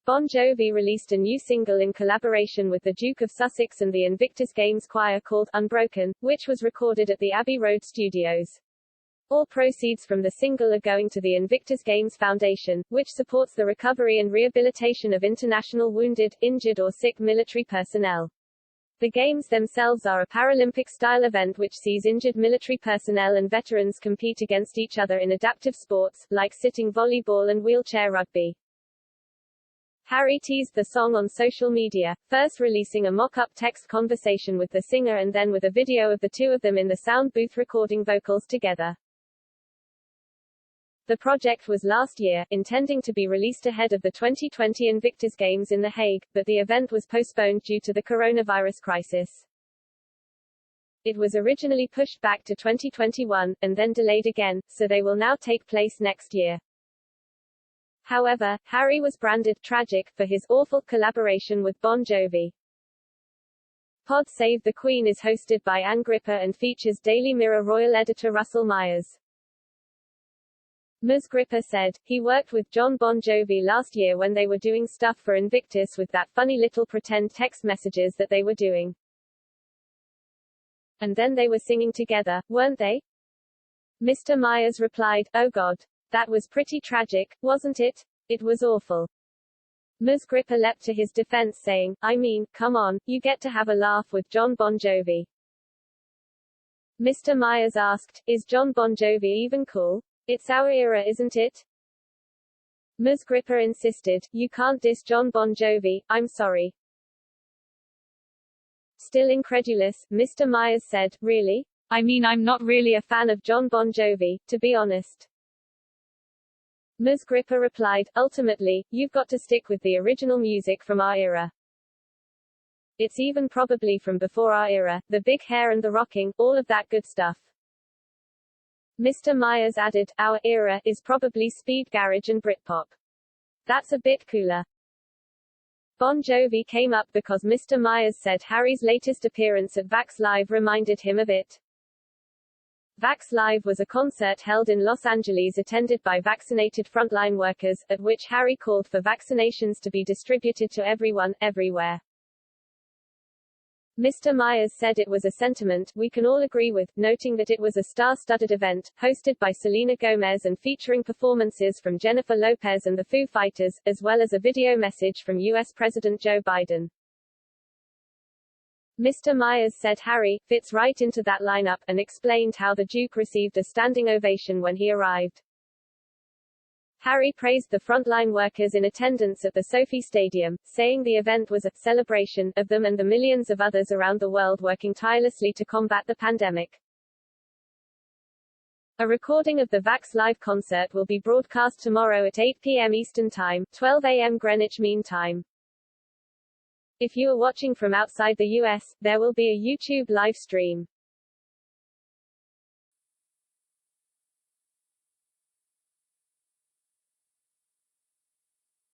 Bon Jovi released a new single in collaboration with the Duke of Sussex and the Invictus Games Choir called Unbroken, which was recorded at the Abbey Road Studios. All proceeds from the single are going to the Invictus Games Foundation, which supports the recovery and rehabilitation of international wounded, injured or sick military personnel. The Games themselves are a Paralympic-style event which sees injured military personnel and veterans compete against each other in adaptive sports, like sitting volleyball and wheelchair rugby. Harry teased the song on social media, first releasing a mock-up text conversation with the singer and then with a video of the two of them in the sound booth recording vocals together. The project was last year, intending to be released ahead of the 2020 Invictus Games in The Hague, but the event was postponed due to the coronavirus crisis. It was originally pushed back to 2021, and then delayed again, so they will now take place next year. However, Harry was branded tragic for his awful collaboration with Bon Jovi. Pod Save the Queen is hosted by Ann Gripper and features Daily Mirror royal editor Russell Myers. Ms. Gripper said, "He worked with Jon Bon Jovi last year when they were doing stuff for Invictus with that funny little pretend text messages that they were doing. And then they were singing together, weren't they?" Mr. Myers replied, "Oh God. That was pretty tragic, wasn't it? It was awful." Ms. Gripper leapt to his defense saying, "I mean, come on, you get to have a laugh with Jon Bon Jovi." Mr. Myers asked, "Is Jon Bon Jovi even cool? It's our era, isn't it?" Ms. Gripper insisted, "You can't diss Jon Bon Jovi, I'm sorry." Still incredulous, Mr. Myers said, "Really? I mean, I'm not really a fan of Jon Bon Jovi, to be honest." Ms. Gripper replied, "Ultimately, you've got to stick with the original music from our era. It's even probably from before our era, the big hair and the rocking, all of that good stuff." Mr. Myers added, "Our era is probably speed garage and Britpop. That's a bit cooler." Bon Jovi came up because Mr. Myers said Harry's latest appearance at Vax Live reminded him of it. Vax Live was a concert held in Los Angeles attended by vaccinated frontline workers, at which Harry called for vaccinations to be distributed to everyone, everywhere. Mr. Myers said it was a sentiment we can all agree with, noting that it was a star-studded event, hosted by Selena Gomez and featuring performances from Jennifer Lopez and the Foo Fighters, as well as a video message from U.S. President Joe Biden. Mr. Myers said Harry fits right into that lineup, and explained how the Duke received a standing ovation when he arrived. Harry praised the frontline workers in attendance at the Sophie Stadium, saying the event was a celebration of them and the millions of others around the world working tirelessly to combat the pandemic. A recording of the Vax Live concert will be broadcast tomorrow at 8 p.m. Eastern Time, 12 a.m. Greenwich Mean Time. If you are watching from outside the U.S., there will be a YouTube live stream.